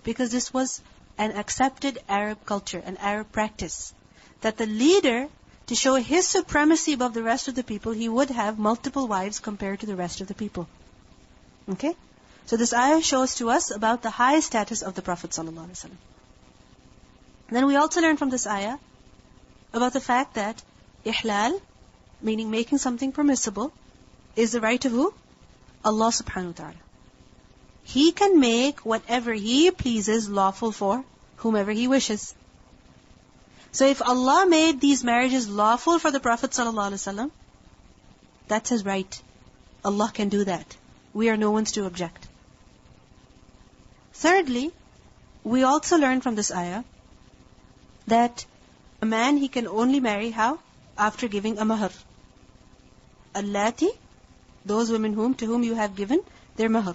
Because this was an accepted Arab culture, an Arab practice. That the leader, to show his supremacy above the rest of the people, he would have multiple wives compared to the rest of the people. Okay? So this ayah shows to us about the high status of the Prophet ﷺ. Then we also learn from this ayah about the fact that ihlal, meaning making something permissible, is the right of who? Allah subhanahu wa ta'ala. He can make whatever He pleases lawful for whomever He wishes. So if Allah made these marriages lawful for the Prophet ﷺ, that's His right. Allah can do that. We are no ones to object. Thirdly, we also learn from this ayah that a man, he can only marry how? After giving a mahr. Allati, those women to whom you have given their mahr.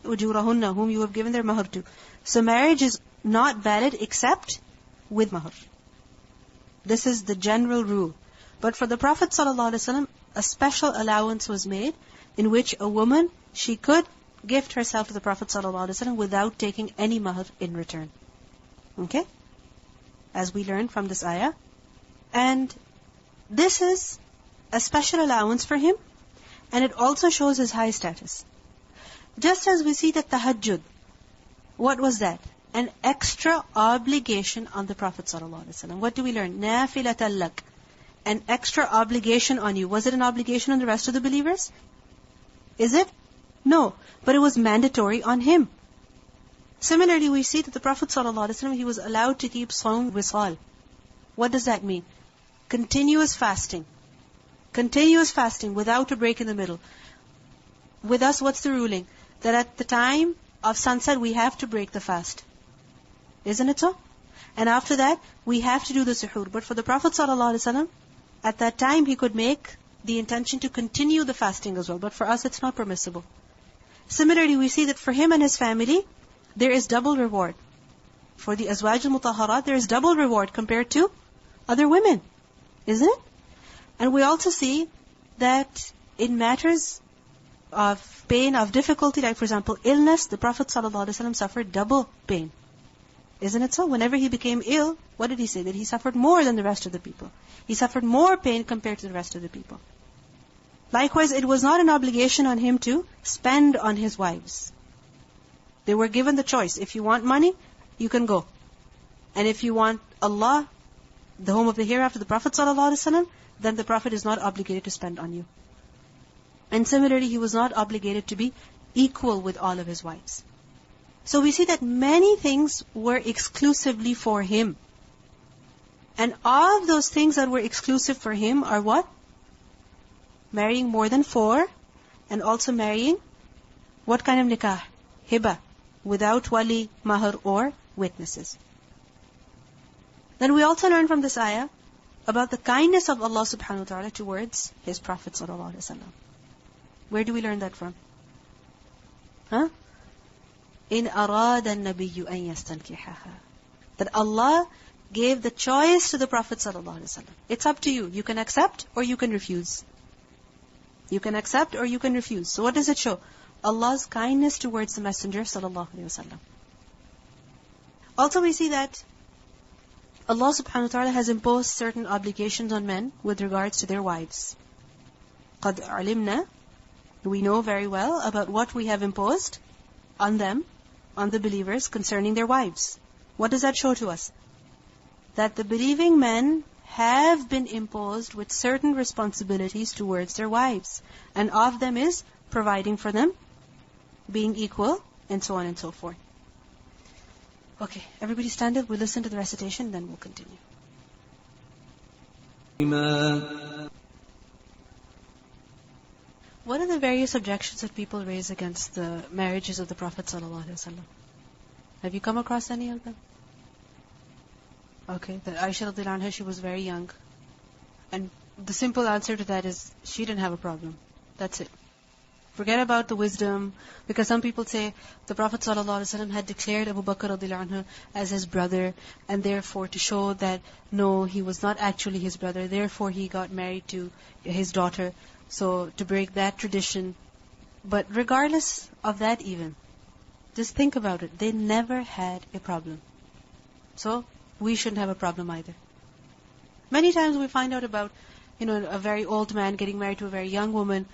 Ujurahunna, whom you have given their mahr to. So marriage is not valid except with mahr. This is the general rule. But for the Prophet ﷺ, a special allowance was made in which a woman, she could gift herself to the Prophet ﷺ without taking any mahr in return. Okay? As we learn from this ayah. And This is a special allowance for him, and it also shows his high status. Just as we see that tahajjud, what was that? An extra obligation on the Prophet ﷺ. What do we learn? نَافِلَةً لَكَ. An extra obligation on you. Was it an obligation on the rest of the believers? Is it? No. But it was mandatory on him. Similarly, we see that the Prophet ﷺ, he was allowed to keep Sawm Wisal. What does that mean? Continuous fasting. Continuous fasting without a break in the middle. With us, what's the ruling? That at the time of sunset, we have to break the fast. Isn't it so? And after that, we have to do the suhoor. But for the Prophet ﷺ, at that time, he could make the intention to continue the fasting as well. But for us, it's not permissible. Similarly, we see that for him and his family, there is double reward. For the Azwaj al-Mutahharat, there is double reward compared to other women. Isn't it? And we also see that in matters of pain, of difficulty, like for example, illness, the Prophet ﷺ suffered double pain. Isn't it so? Whenever he became ill, what did he say? That he suffered more than the rest of the people. He suffered more pain compared to the rest of the people. Likewise, it was not an obligation on him to spend on his wives. They were given the choice. If you want money, you can go. And if you want Allah, the home of the hereafter, the Prophet ﷺ, then the Prophet is not obligated to spend on you. And similarly, he was not obligated to be equal with all of his wives. So we see that many things were exclusively for him. And all of those things that were exclusive for him are what? Marrying more than 4, and also marrying what kind of nikah? Hiba, without wali, mahar, or witnesses. Then we also learn from this ayah about the kindness of Allah subhanahu wa ta'ala towards His Prophet sallallahu alaihi wasallam. Where do we learn that from? In arada an-nabiyyu an yastankihaha. That Allah gave the choice to the Prophet sallallahu alaihi wasallam. It's up to you. You can accept or you can refuse. You can accept or you can refuse. So what does it show? Allah's kindness towards the Messenger sallallahu alaihi wasallam. Also we see that Allah subhanahu wa ta'ala has imposed certain obligations on men with regards to their wives. قَدْ عَلِمْنَا. We know very well about what we have imposed on them, on the believers, concerning their wives. What does that show to us? That the believing men have been imposed with certain responsibilities towards their wives. And of them is providing for them, being equal, and so on and so forth. Okay, everybody stand up. We'll listen to the recitation, then we'll continue. What are the various objections that people raise against the marriages of the Prophet ﷺ? Have you come across any of them? Okay, that Aisha radiallahu anha, she was very young. And the simple answer to that is, she didn't have a problem. That's it. Forget about the wisdom, because some people say the Prophet ﷺ had declared Abu Bakr radiallahu anhu as his brother, and therefore to show that no, he was not actually his brother, therefore he got married to his daughter. So to break that tradition. But regardless of that even, just think about it. They never had a problem. So we shouldn't have a problem either. Many times we find out about, a very old man getting married to a very young woman,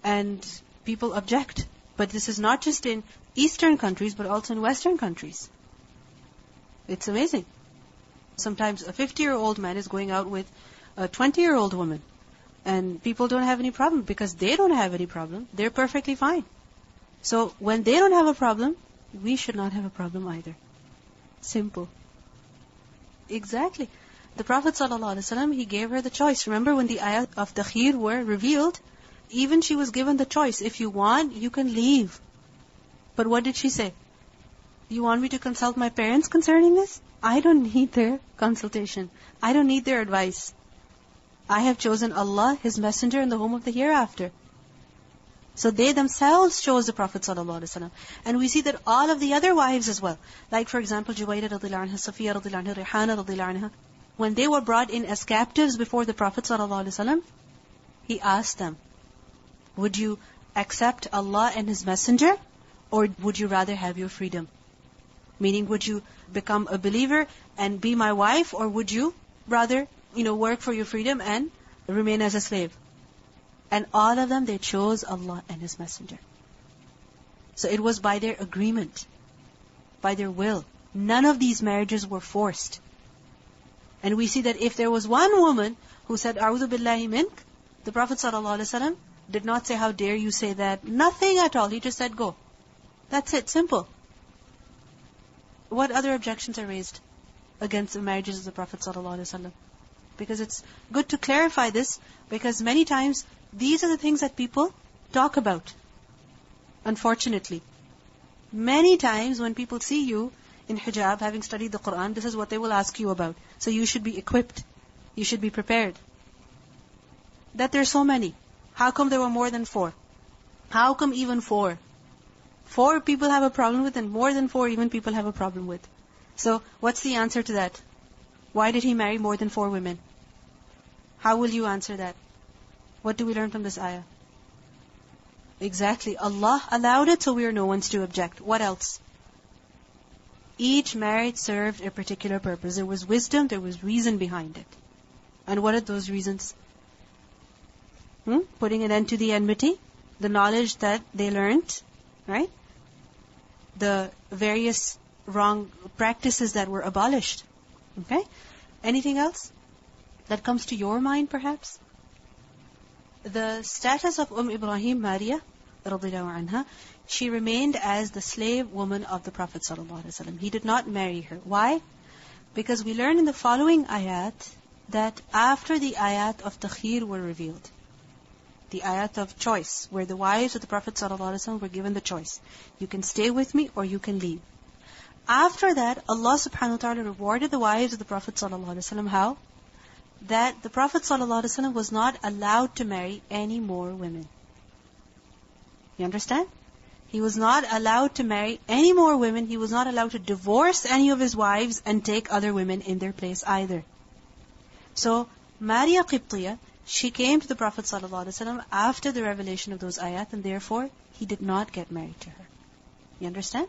and people object. But this is not just in Eastern countries, but also in Western countries. It's amazing. Sometimes a 50-year-old man is going out with a 20-year-old woman. And people don't have any problem because they don't have any problem. They're perfectly fine. So when they don't have a problem, we should not have a problem either. Simple. Exactly. The Prophet ﷺ, he gave her the choice. Remember when the ayat of Takhir were revealed, even she was given the choice. If you want, you can leave. But what did she say? You want me to consult my parents concerning this? I don't need their consultation. I don't need their advice. I have chosen Allah, His Messenger, in the home of the hereafter. So they themselves chose the Prophet ﷺ. And we see that all of the other wives as well, like for example, Juwaydah radiallahu anha, Safiya radiallahu anha, Rihana radiallahu anha, when they were brought in as captives before the Prophet ﷺ, he asked them, would you accept Allah and His Messenger, or would you rather have your freedom? Meaning, would you become a believer and be my wife, or would you rather work for your freedom and remain as a slave. And all of them, they chose Allah and His Messenger. So it was by their agreement, by their will. None of these marriages were forced. And we see that if there was one woman who said, A'udhu billahi mink, the Prophet ﷺ did not say, how dare you say that? Nothing at all. He just said, go. That's it. Simple. What other objections are raised against the marriages of the Prophet ﷺ? Because it's good to clarify this, because many times these are the things that people talk about. Unfortunately. Many times when people see you in hijab, having studied the Quran, this is what they will ask you about. So you should be equipped. You should be prepared. That there are so many. How come there were more than 4? How come even 4? 4 people have a problem with, and more than 4 even people have a problem with. So what's the answer to that? Why did he marry more than 4 women? How will you answer that? What do we learn from this ayah? Exactly. Allah allowed it, so we are no ones to object. What else? Each marriage served a particular purpose. There was wisdom, there was reason behind it. And what are those reasons? Putting an end to the enmity, the knowledge that they learned, right? The various wrong practices that were abolished. Okay? Anything else that comes to your mind, perhaps? The status of Ibrahim, Maria, radiallahu anha, she remained as the slave woman of the Prophet ﷺ. He did not marry her. Why? Because we learn in the following ayat that after the ayat of takhir were revealed, the ayat of choice, where the wives of the Prophet ﷺ were given the choice. You can stay with me or you can leave. After that, Allah subhanahu wa ta'ala rewarded the wives of the Prophet ﷺ. How? That the Prophet ﷺ was not allowed to marry any more women. You understand? He was not allowed to marry any more women. He was not allowed to divorce any of his wives and take other women in their place either. So, Maria Qibtiyya, she came to the Prophet ﷺ after the revelation of those ayat, and therefore he did not get married to her. You understand?